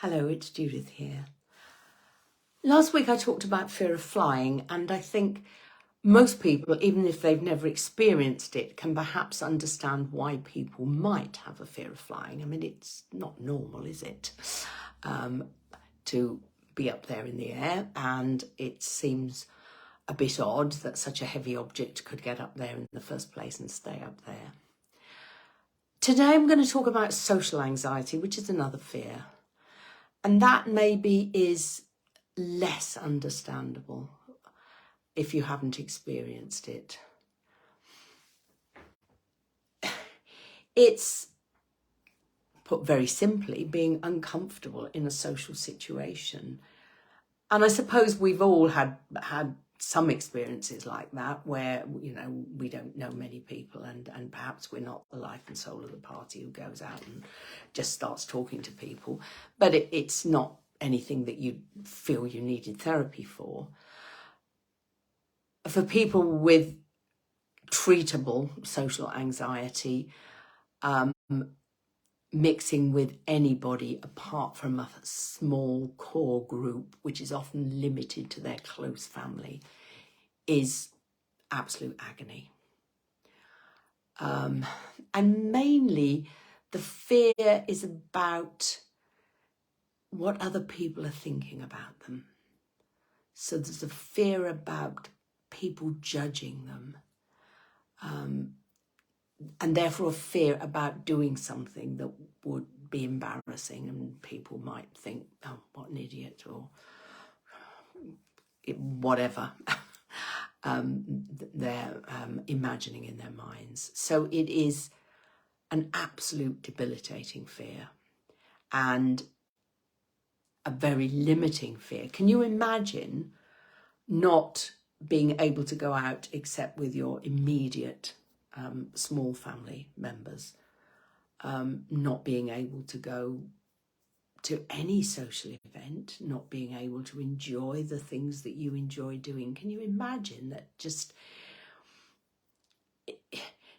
Hello, it's Judith here. Last week I talked about fear of flying, and I think most people, even if they've never experienced it, can perhaps understand why people might have a fear of flying. I mean, it's not normal, is it, to be up there in the air, and it seems a bit odd that such a heavy object could get up there in the first place and stay up there. Today I'm going to talk about social anxiety, which is another fear. And that maybe is less understandable if you haven't experienced it. It's, put very simply, being uncomfortable in a social situation. And I suppose we've all had some experiences like that where, you know, we don't know many people and perhaps we're not the life and soul of the party who goes out and just starts talking to people. But it's not anything that you feel you needed therapy for. For people with treatable social anxiety, mixing with anybody apart from a small core group, which is often limited to their close family, is absolute agony. And mainly the fear is about what other people are thinking about them. So there's a fear about people judging them, and therefore a fear about doing something that would be embarrassing and people might think, oh, what an idiot, or whatever they're imagining in their minds. So it is an absolute debilitating fear and a very limiting fear. Can you imagine not being able to go out except with your immediate small family members, not being able to go to any social event, not being able to enjoy the things that you enjoy doing? Can you imagine that? Just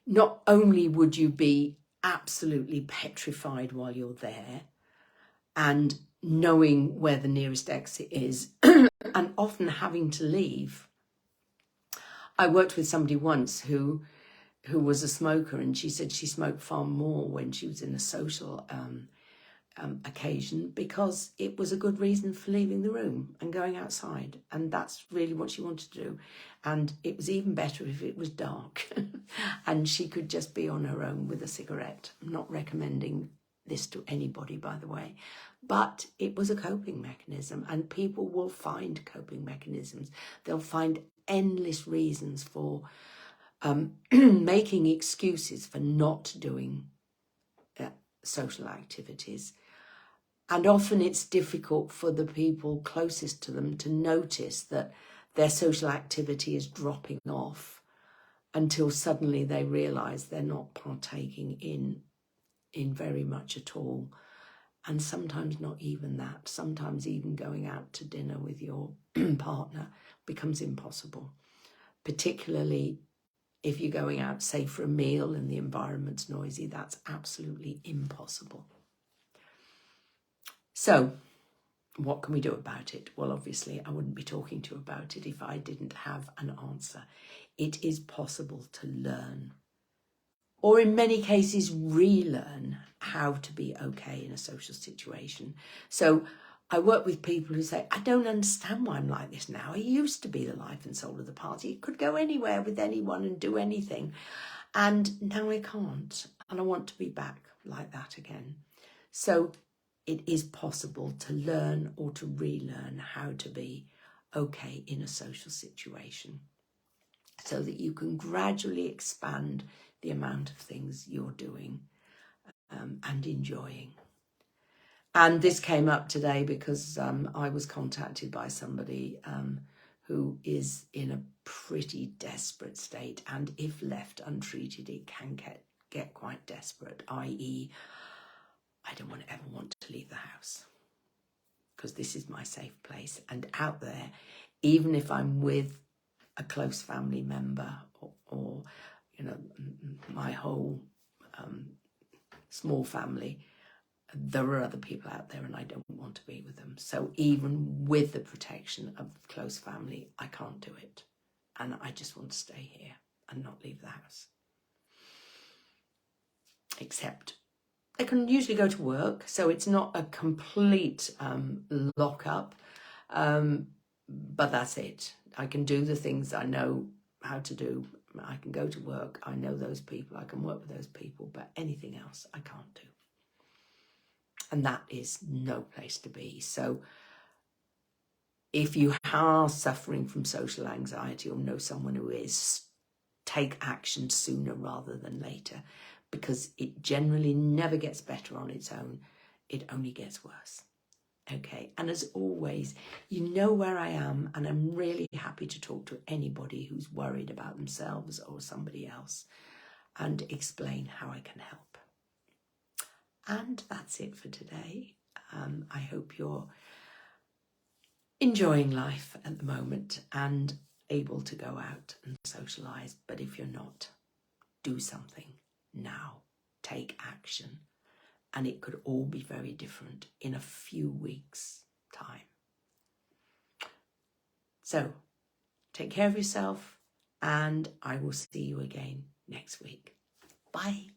not only would you be absolutely petrified while you're there and knowing where the nearest exit is and often having to leave. I worked with somebody once who was a smoker, and she said she smoked far more when she was in a social occasion because it was a good reason for leaving the room and going outside, and that's really what she wanted to do. And it was even better if it was dark and she could just be on her own with a cigarette. I'm not recommending this to anybody, by the way, but it was a coping mechanism, and people will find coping mechanisms. They'll find endless reasons for making excuses for not doing social activities. And often it's difficult for the people closest to them to notice that their social activity is dropping off until suddenly they realise they're not partaking in very much at all. And sometimes not even that. Sometimes even going out to dinner with your partner becomes impossible, particularly if you're going out, say, for a meal and the environment's noisy. That's absolutely impossible. So what can we do about it? Well, obviously, I wouldn't be talking to you about it if I didn't have an answer. It is possible to learn, or in many cases, relearn how to be okay in a social situation. So I work with people who say, I don't understand why I'm like this now. I used to be the life and soul of the party. I could go anywhere with anyone and do anything. And now I can't. And I want to be back like that again. So it is possible to learn or to relearn how to be okay in a social situation, so that you can gradually expand the amount of things you're doing and enjoying. And this came up today because I was contacted by somebody who is in a pretty desperate state, and if left untreated, it can get quite desperate, i.e., I don't ever want to leave the house because this is my safe place. And out there, even if I'm with a close family member or you know, my whole small family, there are other people out there and I don't want to be with them. So even with the protection of close family, I can't do it. And I just want to stay here and not leave the house. Except they can usually go to work, so it's not a complete lock-up. But that's it. I can do the things I know how to do. I can go to work. I know those people. I can work with those people. But anything else, I can't do. And that is no place to be. So if you are suffering from social anxiety or know someone who is, take action sooner rather than later, because it generally never gets better on its own. It only gets worse. Okay, and as always, you know where I am, and I'm really happy to talk to anybody who's worried about themselves or somebody else and explain how I can help. And that's it for today. I hope you're enjoying life at the moment and able to go out and socialise. But if you're not, do something now. Take action. And it could all be very different in a few weeks' time. So, take care of yourself, and I will see you again next week. Bye.